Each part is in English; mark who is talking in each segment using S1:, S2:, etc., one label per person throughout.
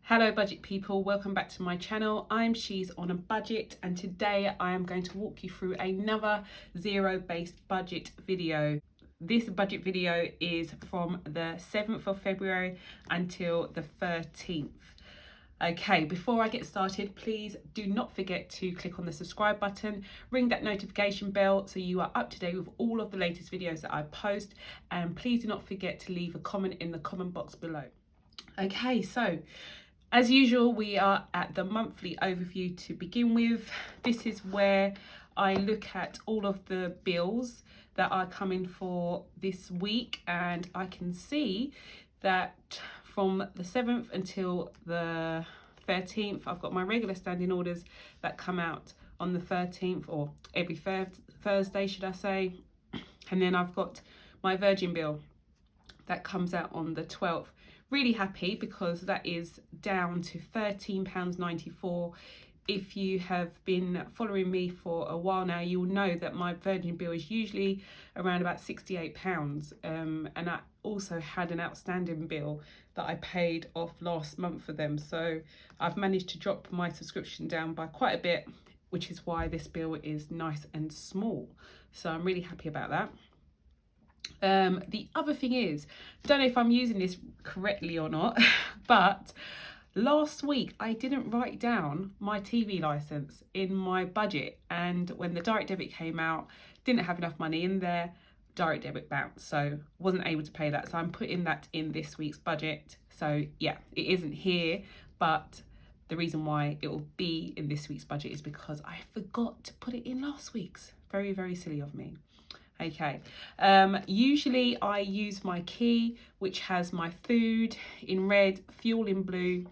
S1: Hello budget people, welcome back to my channel. I'm She's on a Budget, and today I am going to walk you through another zero-based budget video. This budget video is from the 7th of February until the 13th. Okay, before I get started, please do not forget to click on the subscribe button, ring that notification bell so you are up to date with all of the latest videos that I post, and please do not forget to leave a comment in the comment box below. Okay, so as usual, we are at the monthly overview to begin with. This is where I look at all of the bills that are coming for this week, and I can see that from the 7th until the 13th, I've got my regular standing orders that come out on the 13th, or every Thursday, should I say. And then I've got my Virgin bill that comes out on the 12th. Really happy because that is down to £13.94. If you have been following me for a while now, you'll know that my Virgin bill is usually around about £68. And I also had an outstanding bill that I paid off last month for them. So I've managed to drop my subscription down by quite a bit, which is why this bill is nice and small. So I'm really happy about that. The other thing is, don't know if I'm using this correctly or not, but last week I didn't write down my TV license in my budget, and when the direct debit came out, didn't have enough money in there, direct debit bounced, so wasn't able to pay that. So I'm putting that in this week's budget. So yeah, it isn't here, but the reason why it will be in this week's budget is because I forgot to put it in last week's. Very, very silly of me. Okay, usually I use my key, which has my food in red, fuel in blue,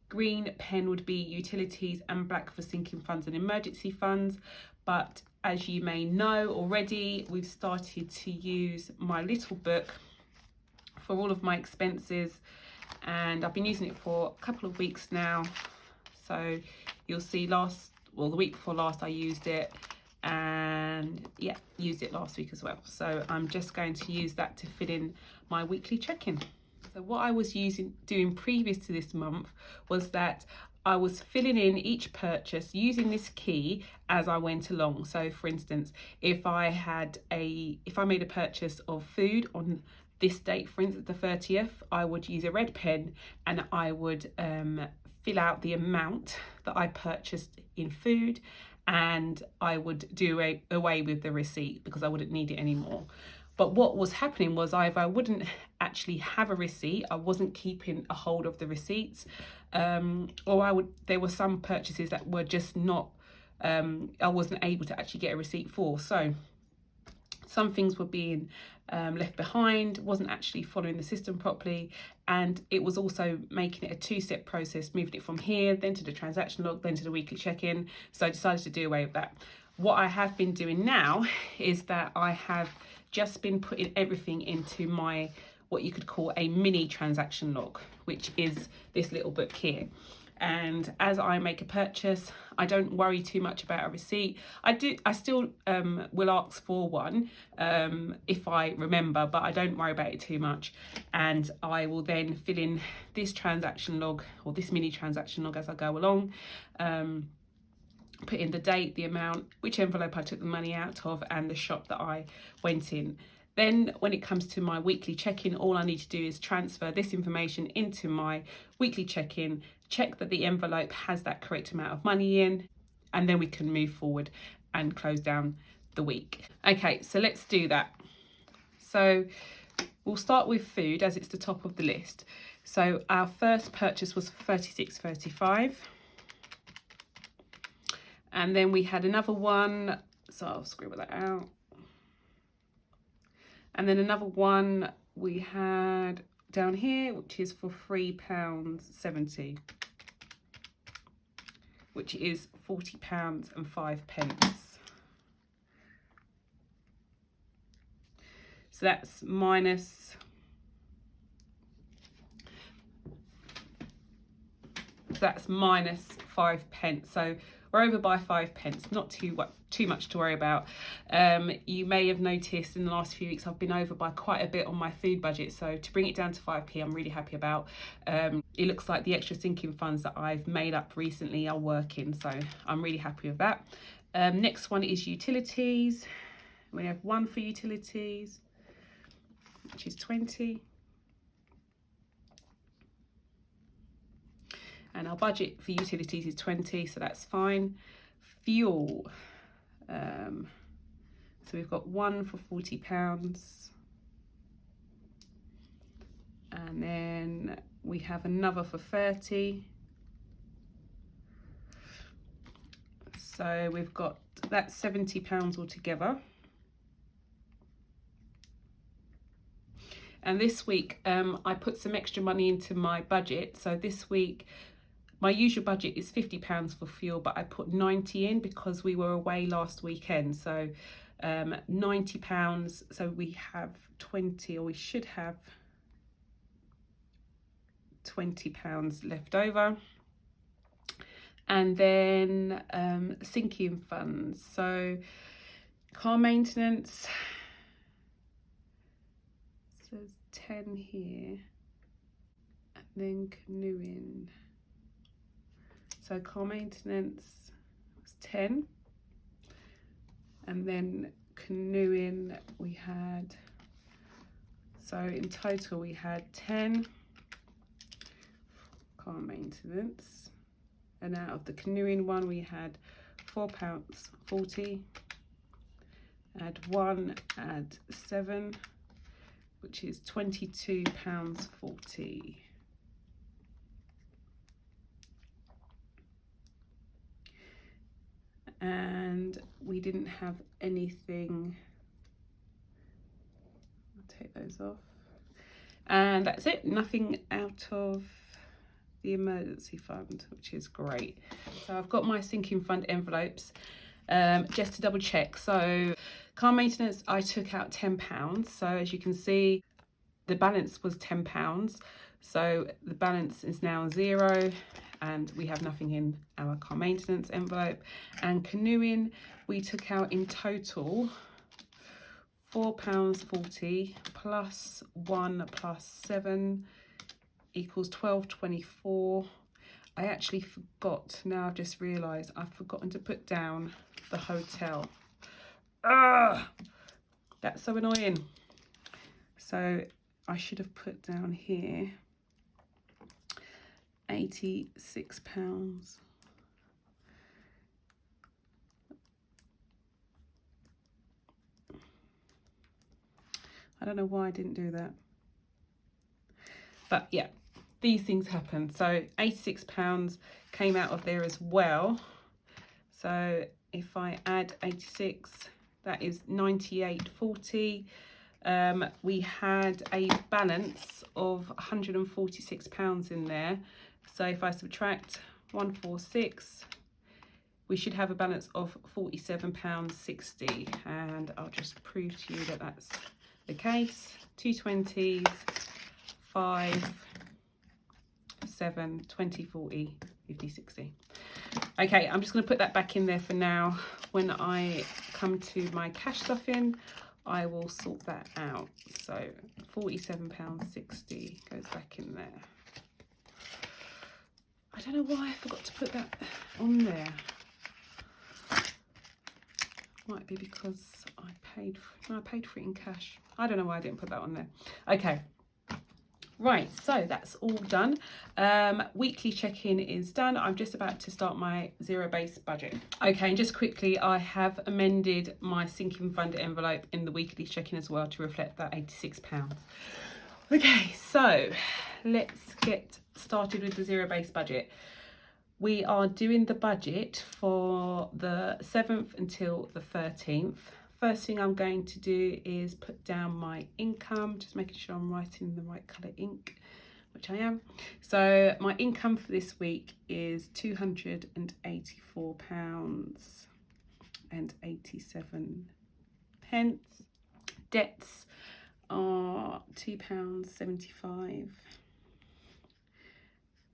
S1: green pen would be utilities, and black for sinking funds and emergency funds. But as you may know already, we've started to use my little book for all of my expenses, and I've been using it for a couple of weeks now. So you'll see the week before last I used it, and yeah, used it last week as well. So I'm just going to use that to fill in my weekly check-in. So what I was doing previous to this month was that I was filling in each purchase using this key as I went along. So for instance, if I made a purchase of food on this date, for instance the 30th, I would use a red pen and I would fill out the amount that I purchased in food, and I would do away with the receipt because I wouldn't need it anymore. But what was happening was either I wouldn't actually have a receipt, I wasn't keeping a hold of the receipts, or there were some purchases that were just not, I wasn't able to actually get a receipt for. So some things were being left behind, wasn't actually following the system properly, and it was also making it a two-step process, moving it from here, then to the transaction log, then to the weekly check-in. So I decided to do away with that. What I have been doing now is that I have just been putting everything into my, what you could call a mini transaction log, which is this little book here. And as I make a purchase, I don't worry too much about a receipt. I still will ask for one if I remember, but I don't worry about it too much. And I will then fill in this transaction log, or this mini transaction log, as I go along. Put in the date, the amount, which envelope I took the money out of, and the shop that I went in. Then when it comes to my weekly check-in, all I need to do is transfer this information into my weekly check-in, check that the envelope has that correct amount of money in, and then we can move forward and close down the week. Okay, so let's do that. So we'll start with food, as it's the top of the list. So our first purchase was £36.35. And then we had another one, so I'll scribble that out. And then another one we had down here, which is for £3.70, which is £40.05. So that's minus £5. So we're over by 5p, not too much to worry about. You may have noticed in the last few weeks I've been over by quite a bit on my food budget, so to bring it down to 5p I'm really happy about. It looks like the extra sinking funds that I've made up recently are working, so I'm really happy with that. Next one is utilities. We have one for utilities, which is 20. And our budget for utilities is 20, so that's fine. Fuel. So we've got one for £40. And then we have another for 30. So we've got, that's £70 altogether. And this week, I put some extra money into my budget. So this week, my usual budget is £50 for fuel, but I put 90 in because we were away last weekend. So £90. So we have 20, or we should have £20 left over. And then sinking funds. So car maintenance says 10 here, and then canoeing. So car maintenance was 10, and then canoeing we had, so in total we had 10 car maintenance, and out of the canoeing one we had £4.40, add 1, add 7, which is £22.40. And we didn't have anything, I'll take those off, and that's it. Nothing out of the emergency fund, which is great. So I've got my sinking fund envelopes, just to double check. So car maintenance, I took out £10. So as you can see, the balance was £10. So the balance is now 0, and we have nothing in our car maintenance envelope. And canoeing, we took out in total £4.40 plus 1 plus 7 equals £12.24. I actually forgot, now I've just realised I've forgotten to put down the hotel. That's so annoying. So I should have put down here £86. I don't know why I didn't do that. But yeah, these things happen. So £86 came out of there as well. So if I add 86, that is £98.40. We had a balance of £146 in there. So if I subtract 146, we should have a balance of £47.60. And I'll just prove to you that that's the case. 2 20s, 5, 7, 20, 40, 50, 60. Okay, I'm just going to put that back in there for now. When I come to my cash stuffing, I will sort that out. So £47.60 goes back in there. I don't know why I forgot to put that on there. Might be because I paid for it in cash. I don't know why I didn't put that on there. Okay. Right, so that's all done. Weekly check-in is done. I'm just about to start my zero-based budget. Okay, and just quickly, I have amended my sinking fund envelope in the weekly check-in as well to reflect that £86. Okay, so let's get started with the zero-based budget. We are doing the budget for the 7th until the 13th. First thing I'm going to do is put down my income, just making sure I'm writing in the right colour ink, which I am. So my income for this week is £284.87. Debts are £2.75.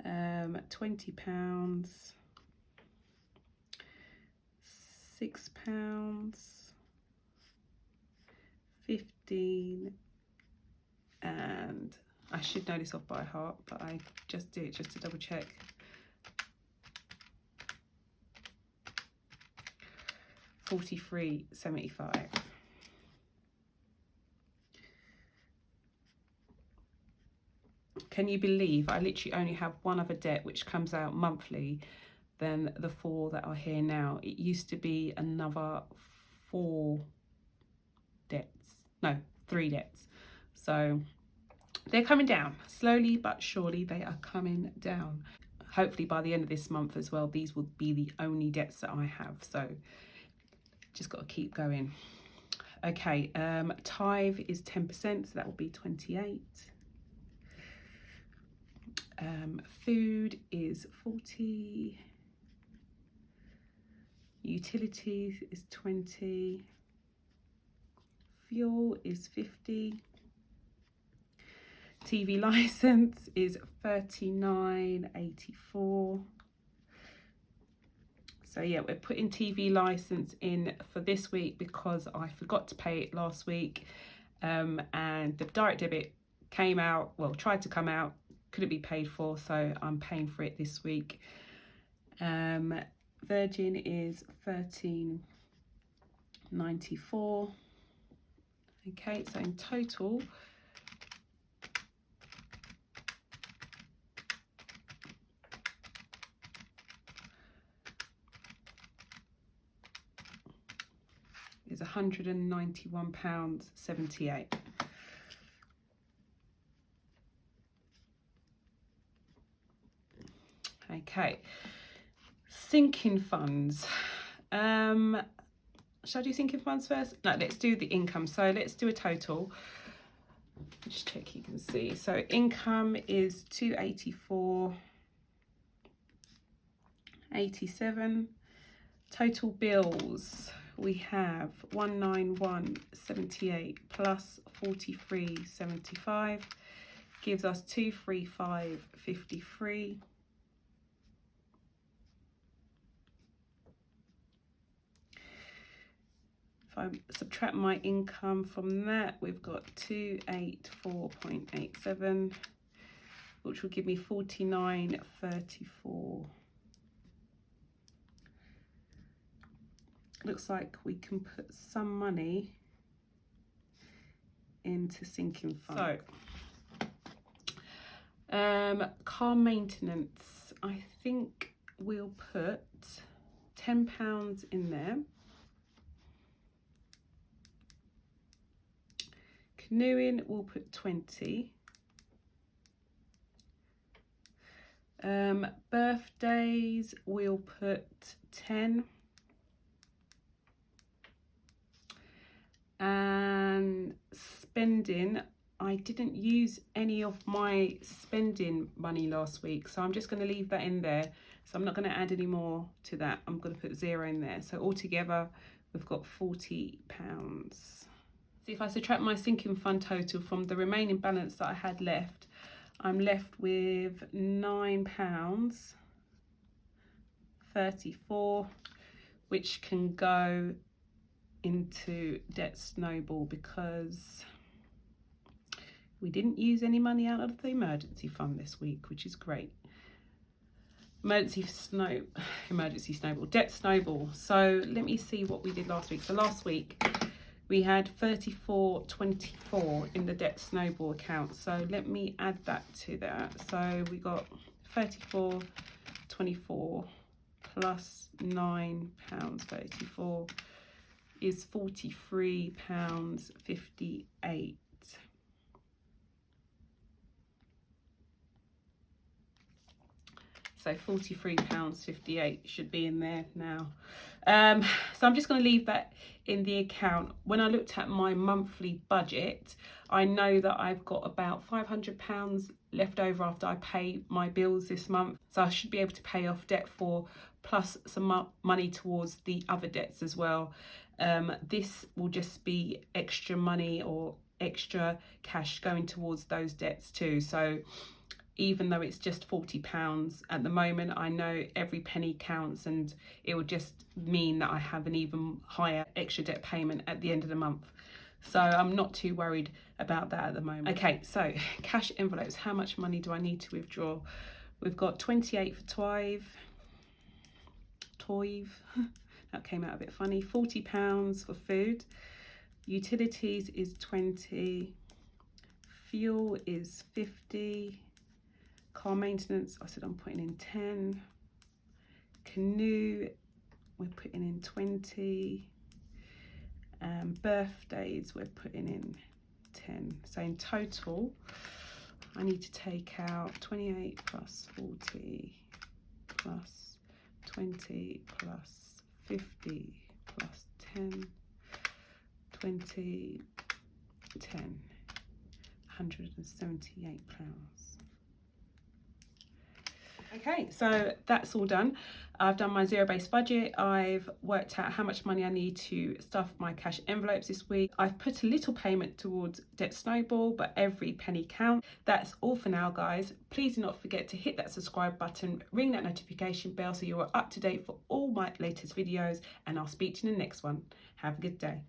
S1: £20. £6, 15, and I should know this off by heart, but I just do it just to double check. £43.75. Can you believe I literally only have one other debt which comes out monthly than the 4 that are here now? It used to be another 4 debts, no, 3 debts. So they're coming down slowly but surely. They are coming down. Hopefully by the end of this month as well, these will be the only debts that I have. So just got to keep going. Okay, tithe is 10%, so that will be 28. Food is 40. Utilities is 20. Fuel is 50. TV license is 39.84. So yeah, we're putting TV license in for this week because I forgot to pay it last week, and the direct debit came out, well, tried to come out, couldn't be paid for, so I'm paying for it this week. Virgin is 13.94. Okay, so in total is £191.78. Okay, sinking funds. Shall I do sinking funds first? No, let's do the income. So let's do a total. Just check you can see. So income is 284.87. Total bills, we have 191.78 plus 43.75 gives us 235.53. If I subtract my income from that, we've got 284.87, which will give me 49.34. Looks like we can put some money into sinking fund. So, car maintenance, I think we'll put £10 in there. Canoeing, we'll put 20. Birthdays, we'll put 10. And spending, I didn't use any of my spending money last week, so I'm just going to leave that in there. So I'm not going to add any more to that. I'm going to put 0 in there. So altogether, we've got £40. So if I subtract my sinking fund total from the remaining balance that I had left, I'm left with £9.34, which can go into debt snowball because we didn't use any money out of the emergency fund this week, which is great. Emergency snowball, debt snowball. So let me see what we did last week. So last week we had 34.24 in the debt snowball account. So let me add that to that. So we got 34.24 plus £9.34 is £43.58. So £43.58 should be in there now. So I'm just going to leave that in the account. When I looked at my monthly budget, I know that I've got about £500 left over after I pay my bills this month. So I should be able to pay off debt 4 plus some money towards the other debts as well. This will just be extra money or extra cash going towards those debts too. So even though it's just £40 at the moment. I know every penny counts, and it will just mean that I have an even higher extra debt payment at the end of the month. So I'm not too worried about that at the moment. Okay, so cash envelopes. How much money do I need to withdraw? We've got 28 for Toive. That came out a bit funny. £40 for food. Utilities is 20. Fuel is 50. Car maintenance, I said I'm putting in 10. Canoe, we're putting in 20. Birthdays, we're putting in 10. So in total, I need to take out 28 plus 40 plus 20 plus 50 plus 10, 20, 10, £178. Okay, so that's all done. I've done my zero-based budget. I've worked out how much money I need to stuff my cash envelopes this week. I've put a little payment towards Debt Snowball, but every penny counts. That's all for now, guys. Please do not forget to hit that subscribe button, ring that notification bell so you are up to date for all my latest videos, and I'll speak to you in the next one. Have a good day.